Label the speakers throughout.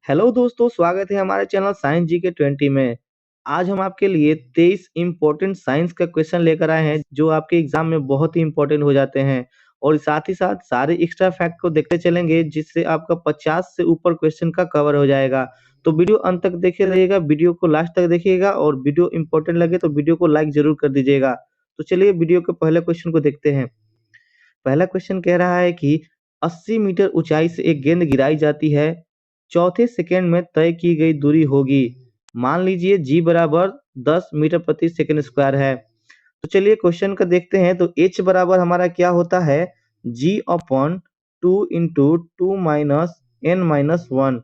Speaker 1: Hello दोस्तों, स्वागत है हमारे चैनल साइंस जी के 20 में। आज हम आपके लिए 23 इम्पोर्टेंट साइंस का क्वेश्चन लेकर आए हैं जो आपके एग्जाम में बहुत ही इम्पोर्टेंट हो जाते हैं। और साथ ही साथ सारे एक्स्ट्रा फैक्ट को देखते चलेंगे जिससे आपका 50 से ऊपर क्वेश्चन का कवर हो जाएगा। तो वीडियो अंत तक देखे रहिएगा, वीडियो को लास्ट तक देखिएगा और वीडियो इंपॉर्टेंट लगे तो वीडियो को लाइक जरूर कर दीजिएगा। तो चलिए वीडियो के पहले क्वेश्चन को देखते हैं। पहला क्वेश्चन कह रहा है कि 80 मीटर ऊंचाई से एक गेंद गिराई जाती है, चौथे सेकंड में तय की गई दूरी होगी। मान लीजिए जी बराबर 10 मीटर प्रति सेकंड स्क्वायर है। तो चलिए क्वेश्चन का देखते हैं। तो एच बराबर हमारा क्या होता है, जी अपॉन 2 × 2 - n - 1।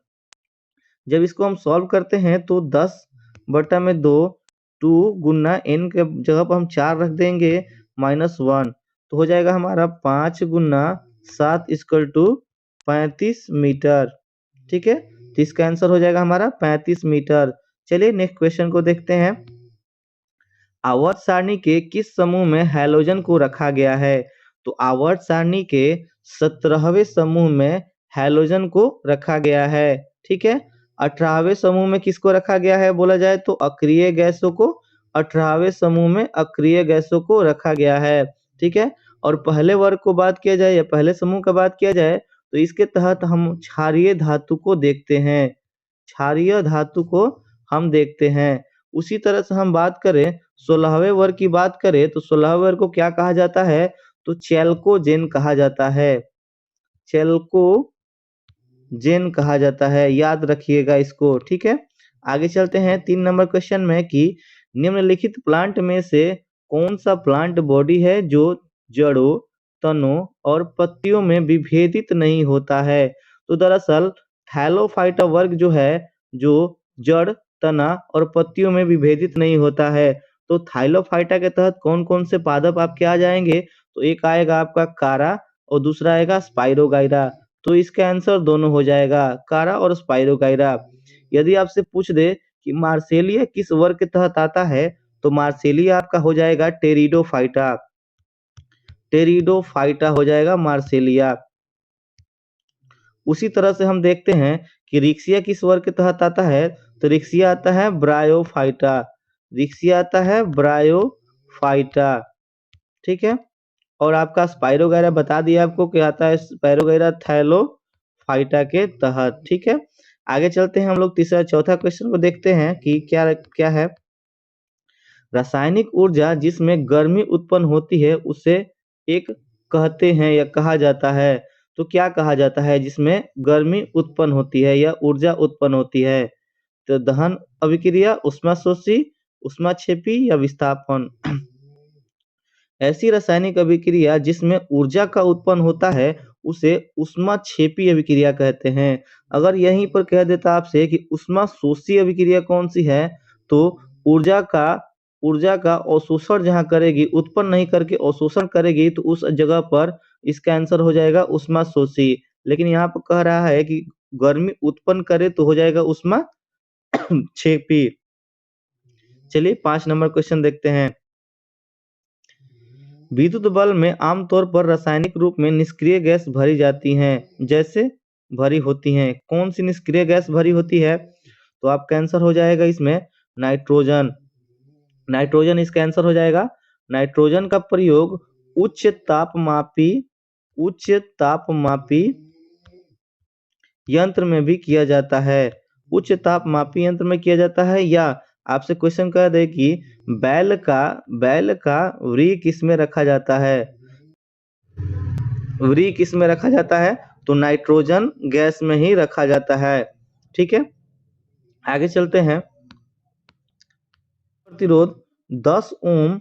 Speaker 1: जब इसको हम सॉल्व करते हैं तो 10/2 2 गुना n के जगह पर हम 4 रख देंगे -1, तो हो जाएगा हमारा 5 गुना 7 = 35 मीटर। ठीक है, तो इसका आंसर हो जाएगा हमारा 35 मीटर। चलिए नेक्स्ट क्वेश्चन को देखते हैं। आवर्त सारणी के किस समूह में हैलोजन को रखा गया है? तो आवर्त सारणी के 17वें समूह में हैलोजन को रखा गया है। ठीक है, 18वें समूह में किसको रखा गया है बोला जाए तो अक्रिय गैसों को, 18वें समूह में अक्रिय गैसों को रखा गया है। ठीक है, और पहले वर्ग को बात किया जाए या पहले समूह का बात किया जाए तो इसके तहत हम क्षारीय धातु को देखते हैं। क्षारीय धातु को हम देखते हैं। उसी तरह से हम बात करें 16वें वर्ग की बात करें तो 16वें वर्ग को क्या कहा जाता है, तो चैल्कोजेन कहा जाता है। चैल्कोजेन कहा जाता है, याद रखिएगा इसको। ठीक है, आगे चलते हैं 3 नंबर क्वेश्चन में कि निम्नलिखित प्लांट में से कौन सा प्लांट बॉडी है जो जड़ों, तनों और पत्तियों में विभेदित नहीं होता है? तो दरअसल थैलोफाइटा वर्ग जो है, जो जड़, तना और पत्तियों में विभेदित नहीं होता है। तो थाइलोफाइटा के तहत कौन कौन से पादप आपके आ जाएंगे, तो एक आएगा आपका कारा और दूसरा आएगा स्पाइरोगाइरा। तो इसका आंसर दोनों हो जाएगा, कारा और स्पाइरोगाइरा। यदि आपसे पूछ दे कि मार्सेलिया किस वर्ग के तहत आता है, तो मार्सेलिया आपका हो जाएगा टेरिडोफाइटा। टेरिडोफाइटा हो जाएगा मार्सेलिया। उसी तरह से हम देखते हैं कि रिक्सिया किस वर्ग के तहत आता है, तो रिक्सिया आता है ब्रायोफाइटा। रिक्सिया आता है ब्रायोफाइटा। ठीक है, और आपका स्पाइरोगाइरा बता दिया आपको कि आता है स्पाइरोगाइरा थैलोफाइटा के तहत। ठीक है, आगे चलते हैं हम लोग तीसरा चौथा क्वेश्चन को देखते हैं कि क्या क्या है। रासायनिक ऊर्जा जिसमें गर्मी उत्पन्न होती है उसे एक कहते हैं या कहा जाता है। तो क्या कहा जाता है जिसमें गर्मी उत्पन्न होती है या ऊर्जा उत्पन्न होती है? तो दहन अभिक्रिया, ऊष्माशोषी, ऊष्माक्षेपी या विस्थापन। ऐसी रासायनिक अभिक्रिया जिसमें ऊर्जा का उत्पन्न होता है उसे ऊष्माक्षेपी अभिक्रिया कहते हैं। अगर यहीं पर कह देता आपसे कि ऊष्माशोषी अभिक्रिया कौन सी है, तो ऊर्जा का ऊर्जा का अवशोषण जहाँ करेगी, उत्पन्न नहीं करके अवशोषण करेगी, तो उस जगह पर इसका आंसर हो जाएगा ऊष्माशोषी। लेकिन यहाँ पर कह रहा है कि गर्मी उत्पन्न करे तो हो जाएगा ऊष्माक्षेपी। चलिए 5 नंबर क्वेश्चन देखते हैं। विद्युत बल्ब में आमतौर पर रासायनिक रूप में निष्क्रिय गैस भरी जाती हैं, जैसे भरी होती हैं। कौन सी निष्क्रिय गैस भरी होती है, तो आपका आंसर हो जाएगा इसमें नाइट्रोजन। नाइट्रोजन इसका आंसर हो जाएगा। नाइट्रोजन का प्रयोग उच्च तापमापी यंत्र में भी किया जाता है। उच्च तापमापी यंत्र में किया जाता है, या आपसे क्वेश्चन कर दे कि बैल का व्री किस में रखा जाता है? व्री किस में रखा जाता है, तो नाइट्रोजन गैस में ही रखा जाता है। ठीक है, आगे चलते हैं। प्रतिरोध 10 ओम,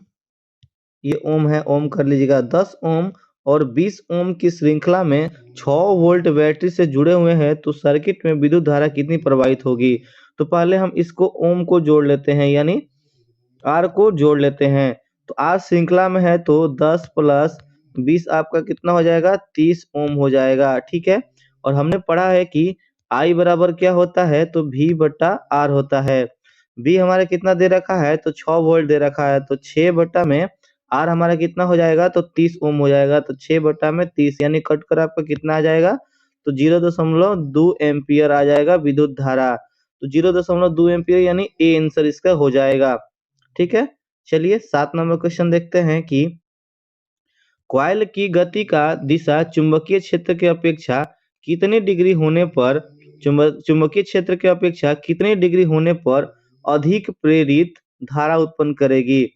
Speaker 1: ये ओम है, ओम कर लीजिएगा, 10 ओम और 20 ओम की श्रृंखला में 6 वोल्ट बैटरी से जुड़े हुए हैं, तो सर्किट में विद्युत धारा कितनी प्रवाहित होगी? तो पहले हम इसको ओम को जोड़ लेते हैं, यानी आर को जोड़ लेते हैं। तो आर श्रृंखला में है तो 10 + 20 आपका कितना हो जाएगा, 30 ओम हो जाएगा। ठीक है, और हमने पढ़ा है कि आई बराबर क्या होता है, तो V/R होता है। V हमारा कितना दे रखा है, तो 6 वोल्ट दे रखा है, तो 6 बटा में आर हमारा कितना हो जाएगा, तो 30 ओम हो जाएगा। तो 6 बटा में 30 यानी कट कर आपका कितना आ जाएगा, तो 0.2 एम्पियर आ जाएगा विद्युत धारा। तो 0.2 एम्पियर यानी ए आंसर इसका हो जाएगा। ठीक है, चलिए 7 नंबर क्वेश्चन देखते हैं कि कॉइल की गति का दिशा चुंबकीय क्षेत्र के अपेक्षा कितने डिग्री होने पर चुंबकीय क्षेत्र के अपेक्षा कितने डिग्री होने पर अधिक प्रेरित धारा उत्पन्न करेगी?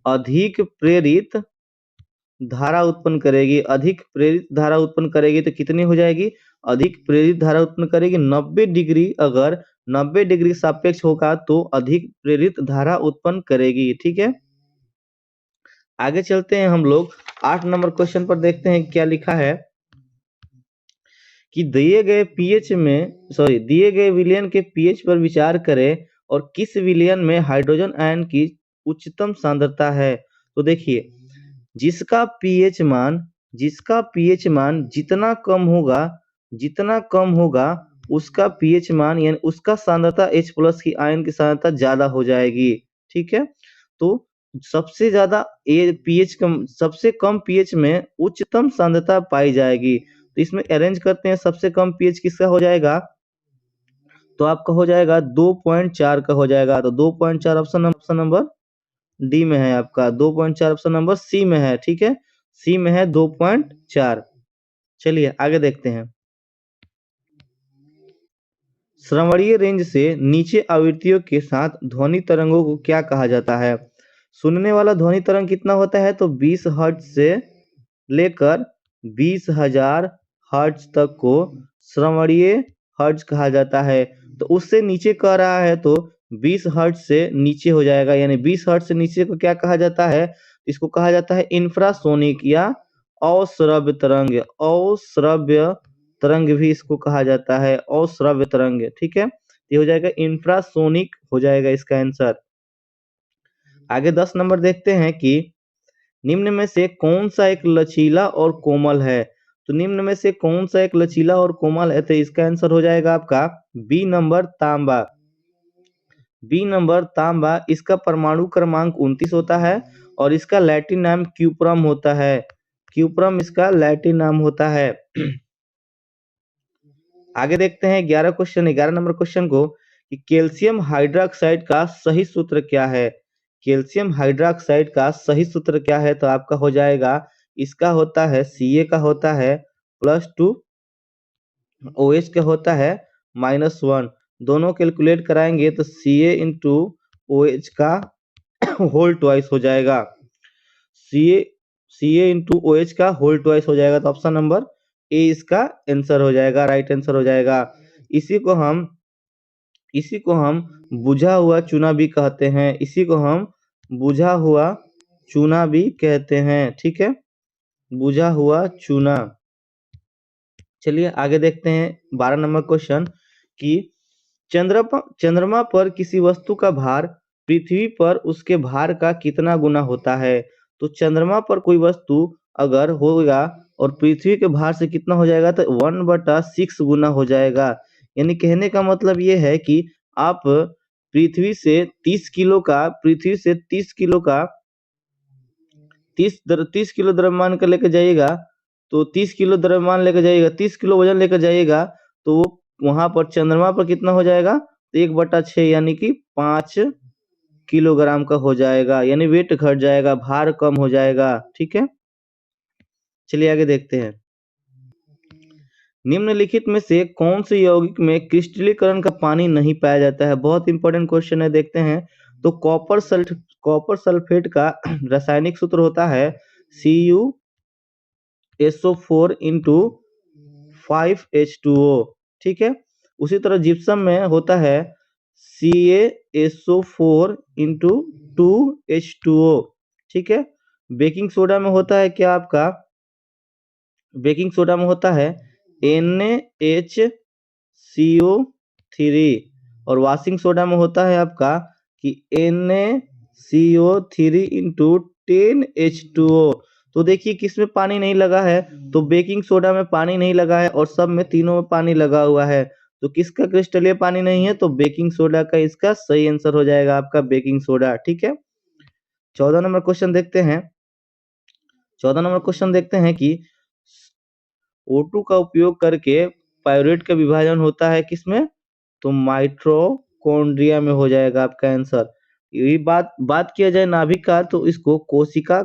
Speaker 1: अधिक प्रेरित धारा उत्पन्न करेगी। अधिक प्रेरित धारा उत्पन्न करेगी तो कितनी हो जाएगी? अधिक प्रेरित धारा उत्पन्न करेगी 90 डिग्री। अगर 90 डिग्री सापेक्ष होगा तो अधिक प्रेरित धारा उत्पन्न करेगी। ठीक है, आगे चलते हैं हम लोग 8 नंबर क्वेश्चन पर देखते हैं क्या लिखा है कि दिए गए विलयन के पीएच पर विचार करें और किस विलयन में हाइड्रोजन आयन की उच्चतम सांद्रता है। तो देखिए, जिसका पीएच मान जितना कम होगा उसका पीएच मान यानी उसका सांद्रता H+ की आयन की सांद्रता ज्यादा हो जाएगी। ठीक है, तो सबसे कम पीएच में उच्चतम सांद्रता पाई जाएगी। तो इसमें अरेंज करते हैं, सबसे कम पीएच किसका हो जाएगा? तो आपका हो जाएगा 2.4 का हो जाएगा। तो 2.4 ऑप्शन नंबर डी में है आपका। 2.4 ऑप्शन नंबर सी में है। ठीक है, सी में है 2.4। चलिए आगे देखते हैं। श्रवणीय रेंज से नीचे आवृत्तियों के साथ ध्वनि तरंगों को क्या कहा जाता है? सुनने वाला ध्वनि तरंग कितना होता है? तो 20 हर्ट्ज से लेकर 20,000 हर्ट्ज तक को श्रवणीय हर्ट्ज कहा जाता है। तो उससे नीचे कह रहा है तो 20 हर्ट्ज से नीचे हो जाएगा, यानी 20 हर्ट्ज से नीचे को क्या कहा जाता है? इसको कहा जाता है इंफ्रासोनिक या अश्रव्य तरंग। अश्रव्य तरंग भी इसको कहा जाता है, अश्रव्य तरंग। ठीक है, ये हो जाएगा इंफ्रासोनिक हो जाएगा इसका आंसर। आगे 10 नंबर देखते हैं कि निम्न में से कौन सा एक लचीला और कोमल है? तो निम्न में से कौन सा एक लचीला और कोमल है? तो इसका आंसर हो जाएगा आपका बी नंबर तांबा। बी नंबर तांबा, इसका परमाणु क्रमांक 29 होता है और इसका लैटिन नाम क्यूप्रम होता है। क्यूप्रम इसका लैटिन नाम होता है। आगे देखते हैं 11 नंबर क्वेश्चन को कि कैल्शियम हाइड्रोक्साइड का सही सूत्र क्या है? कैल्शियम हाइड्रोक्साइड का सही सूत्र क्या है? तो आपका हो जाएगा, इसका होता है Ca का होता है +2, OH का होता है -1। दोनों कैलकुलेट कराएंगे तो Ca इंटू OH का होल ट्वाइस हो जाएगा। Ca इंटू OH का होल ट्वाइस हो जाएगा। तो ऑप्शन नंबर ए इसका आंसर हो जाएगा, राइट आंसर हो जाएगा। इसी को हम बुझा हुआ चूना भी कहते हैं। इसी को हम बुझा हुआ चूना भी कहते हैं। ठीक है, बुझा हुआ चूना। चलिए आगे देखते हैं 12 नंबर क्वेश्चन कि चंद्रमा पर किसी वस्तु का भार पृथ्वी पर उसके भार का कितना गुना होता है? तो चंद्रमा पर कोई वस्तु अगर होगा और पृथ्वी के भार से कितना हो जाएगा? तो 1/6 गुना हो जाएगा। यानी कहने का मतलब ये है कि आप पृथ्वी से 30 किलो का 30 किलो द्रव्यमान का लेकर जाइएगा। तो 30 किलो द्रव्यमान लेकर जाइएगा, 30 किलो वजन लेकर जाइएगा, तो वहां पर चंद्रमा पर कितना हो जाएगा? तो 1/6 यानी कि 5 किलोग्राम का हो जाएगा, यानी वेट घट जाएगा, भार कम हो जाएगा। ठीक है, चलिए आगे देखते हैं। निम्नलिखित में से कौन से यौगिक में क्रिस्टलीकरण का पानी नहीं पाया जाता है? बहुत इंपॉर्टेंट क्वेश्चन है, देखते हैं। तो कॉपर सल्फेट का रासायनिक सूत्र होता है CuSO4 इंटू 5H2O। ठीक है, उसी तरह जिप्सम में होता है CaSO4 इंटू 2H2O। ठीक है, बेकिंग सोडा में होता है क्या आपका? बेकिंग सोडा में होता है NaHCO3 और वॉशिंग सोडा में होता है आपका कि NaCO3 इंटू 10H2O। तो देखिए किसमें पानी नहीं लगा है? तो बेकिंग सोडा में पानी नहीं लगा है और सब में तीनों में पानी लगा हुआ है। तो किसका क्रिस्टलीय पानी नहीं है? तो बेकिंग सोडा का इसका सही आंसर हो जाएगा आपका बेकिंग सोडा। ठीक है, 14 नंबर क्वेश्चन देखते हैं। 14 नंबर क्वेश्चन देखते हैं कि O2 का उपयोग करके पाइरूवेट का विभाजन होता है किसमें? तो माइटोकॉन्ड्रिया में हो जाएगा आपका आंसर। यही बात किया जाए नाभिक का, तो इसको कोशिका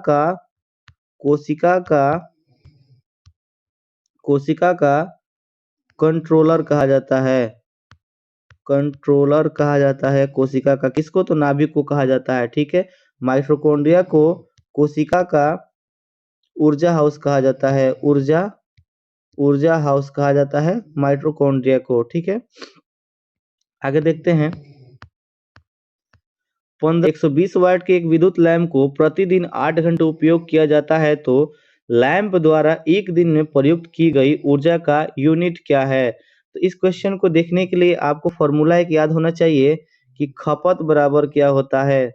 Speaker 1: का कंट्रोलर कहा जाता है। कंट्रोलर कहा जाता है कोशिका का किसको? तो नाभिक को कहा जाता है। ठीक है, माइटोकॉन्ड्रिया को कोशिका का ऊर्जा हाउस कहा जाता है। ऊर्जा हाउस कहा जाता है माइटोकॉन्ड्रिया को। ठीक है, आगे देखते हैं। 120 वाट के एक विद्युत लैंप को प्रतिदिन 8 घंटे उपयोग किया जाता है, तो लैंप द्वारा एक दिन में प्रयुक्त की गई ऊर्जा का यूनिट क्या है? तो इस क्वेश्चन को देखने के लिए आपको फॉर्मूला एक याद होना चाहिए कि खपत बराबर क्या होता है।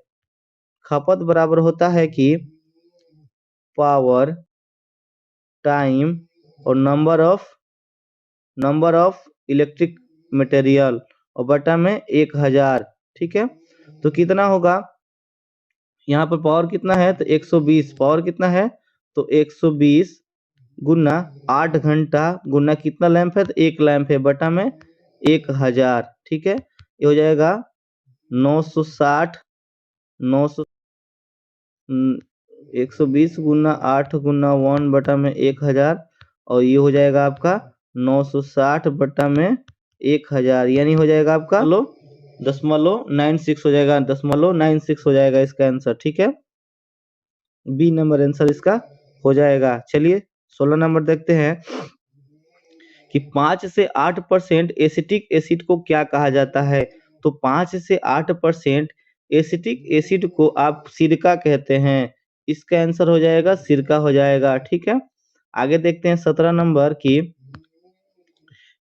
Speaker 1: खपत बराबर होता है कि पावर टाइम और नंबर ऑफ इलेक्ट्रिक मटेरियल और बटा में 1000। ठीक है, तो कितना होगा? यहाँ पर पावर कितना है? तो 120। पावर कितना है? तो 120 गुना 8 घंटा गुना कितना लैंप है? तो एक लैंप है, बटा में 1000। ठीक है, ये हो जाएगा 960 900 120 गुना 8 गुना 1 बटा में 1000, और ये हो जाएगा आपका 960 बटा में 1000, यानी हो जाएगा आपका 0.96 हो जाएगा। 0.96 हो जाएगा इसका आंसर। ठीक है, बी नंबर आंसर इसका हो जाएगा। चलिए 16 नंबर देखते हैं कि 5 से 8% एसिटिक एसिड को क्या कहा जाता है? तो 5 से 8% एसिटिक एसिड को आप सिरका कहते हैं। इसका आंसर हो जाएगा सिरका हो जाएगा। ठीक है, आगे देखते हैं 17 नंबर की,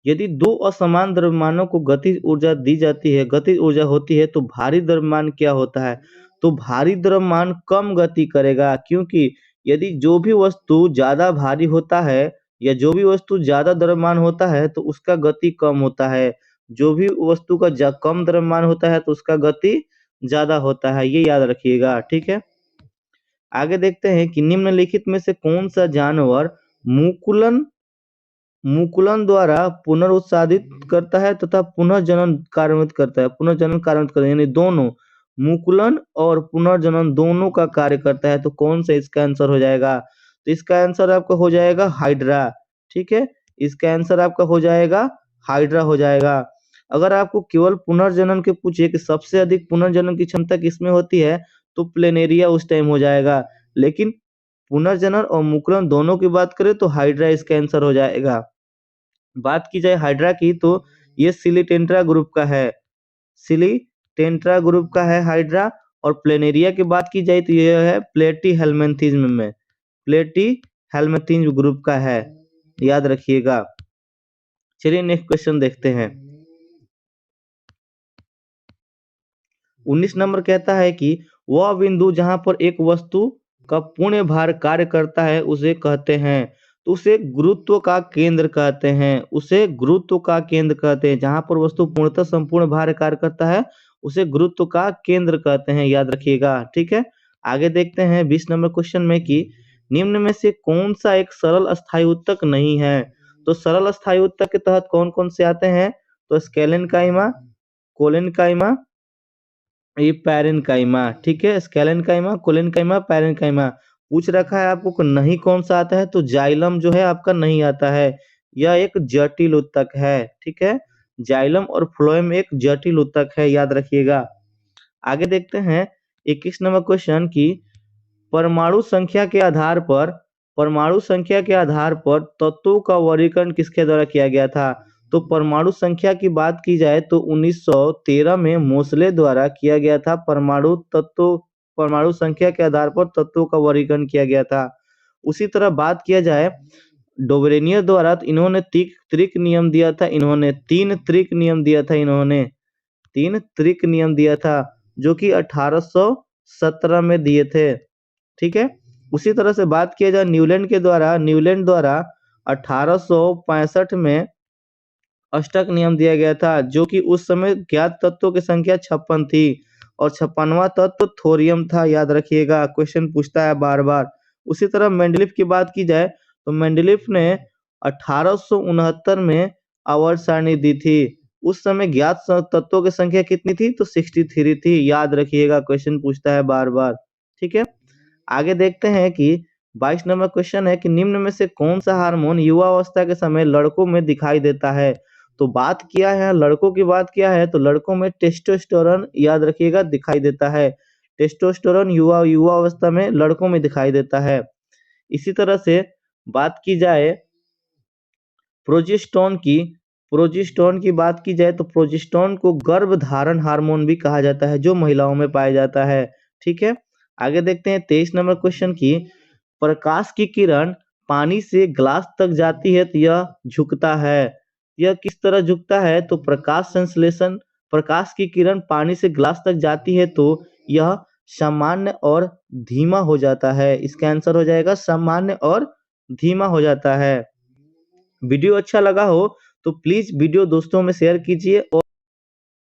Speaker 1: यदि दो असमान द्रव्यमानों को गतिज ऊर्जा दी जाती है, गतिज ऊर्जा होती है, तो भारी द्रव्यमान क्या होता है? तो भारी द्रव्यमान कम गति करेगा, क्योंकि यदि जो भी वस्तु ज्यादा भारी होता है या जो भी वस्तु ज्यादा द्रव्यमान होता है तो उसका गति कम होता है। जो भी वस्तु का कम द्रव्यमान होता है तो उसका गति ज्यादा होता है, ये याद रखिएगा। ठीक है, आगे देखते हैं कि निम्नलिखित में से कौन सा जानवर मुकुलन द्वारा पुनरुत्पादित करता है तथा पुनर्जनन कार्यान्वित करता है। पुनर्जनन कार्यान्वित करता है, यानी दोनों, मुकुलन और पुनर्जनन दोनों का कार्य करता है। तो कौन सा इसका आंसर हो जाएगा? तो इसका आंसर आपका हो जाएगा हाइड्रा। ठीक है, इसका आंसर आपका हो जाएगा हाइड्रा हो जाएगा। अगर आपको केवल पुनर्जनन के पूछे कि सबसे अधिक पुनर्जनन की क्षमता किसमें होती है, तो प्लेनेरिया उस टाइम हो जाएगा। लेकिन पुनर्जनन और मुकुलन दोनों की बात करें तो हाइड्रा इसका आंसर हो जाएगा। बात की जाए हाइड्रा की, तो ये सिलिटेंट्रा ग्रुप का है। सिलिटेंट्रा ग्रुप का है हाइड्रा। और प्लेनेरिया की बात की जाए तो ये है प्लेटीहेल्मिन्थेस में, प्लेटीहेल्मिन्थेस ग्रुप का है, याद रखिएगा। चलिए नेक्स्ट क्वेश्चन देखते हैं। 19 नंबर कहता है कि वह बिंदु जहां पर एक वस्तु का पूर्ण भार कार्य करता है उसे कहते हैं, तो उसे गुरुत्व का केंद्र कहते हैं। उसे गुरुत्व का केंद्र कहते हैं। जहां पर वस्तु पूर्णतः संपूर्ण भार कार्य करता है उसे गुरुत्व का केंद्र कहते हैं, याद रखिएगा। ठीक है, आगे देखते हैं 20 नंबर क्वेश्चन में कि निम्न में से कौन सा एक सरल अस्थायी उत्तक नहीं है? तो सरल अस्थायी उत्तक के तहत कौन कौन से आते हैं? तो स्केलेनकाइमा, कोलेनकाइमा, ये पैरेनकाइमा। ठीक है, स्केलेनकाइमा, कोलेनकाइमा, पैरेनकाइमा। पूछ रखा है आपको कि नहीं कौन सा आता है, तो जाइलम जो है आपका नहीं आता है, यह एक जटिल उत्तक है। ठीक है, जाइलम और फ्लोएम एक जटिल उत्तक है, याद रखिएगा। आगे देखते हैं 21 नंबर क्वेश्चन की, परमाणु संख्या के आधार पर तत्वों का वर्गीकरण किसके द्वारा किया गया था? तो परमाणु संख्या की बात की जाए तो 1913 में मोसले द्वारा किया गया था। परमाणु संख्या के आधार पर तत्वों का वर्गीकरण किया गया था। उसी तरह बात किया जाए डोबरेनियर द्वारा, तो इन्होंने त्रिक नियम दिया था। इन्होंने 3 त्रिक नियम दिया था। इन्होंने 3 त्रिक नियम दिया था, जो कि 1817 में दिए थे। ठीक है, उसी तरह से बात किया जाए न्यूलैंड द्वारा 1865 में अष्टक नियम दिया गया था, जो कि उस समय ज्ञात तत्वों की संख्या 56 थी और 56वां तत्व थोरियम था, याद रखिएगा। क्वेश्चन पूछता है बार बार। उसी तरह मेंडलीफ की बात की जाए तो मेंडलीफ ने 1869 में आवर्त सारणी दी थी। उस समय ज्ञात तत्वों की संख्या कितनी थी? तो 63 थी। याद रखिएगा, क्वेश्चन पूछता है बार-बार। ठीक है, आगे देखते हैं कि 22 नंबर क्वेश्चन है कि निम्न में से कौन सा हार्मोन युवा अवस्था के समय लड़कों में दिखाई देता है? तो बात किया है, लड़कों की बात किया है तो लड़कों में टेस्टोस्टेरोन, याद रखिएगा, दिखाई देता है। टेस्टोस्टेरोन युवा अवस्था में लड़कों में दिखाई देता है। इसी तरह से बात की जाए प्रोजेस्टेरोन की बात की जाए तो प्रोजेस्टेरोन को गर्भधारण हार्मोन भी कहा जाता है, जो महिलाओं में पाया जाता है। ठीक है, आगे देखते हैं 23 नंबर क्वेश्चन की। प्रकाश की किरण पानी से ग्लास तक जाती है तो यह झुकता है। यह किस तरह झुकता है? तो प्रकाश संश्लेषण, प्रकाश की किरण पानी से ग्लास तक जाती है तो यह सामान्य और धीमा हो जाता है। इसका आंसर हो जाएगा सामान्य और धीमा हो जाता है। वीडियो अच्छा लगा हो तो प्लीज वीडियो दोस्तों में शेयर कीजिए और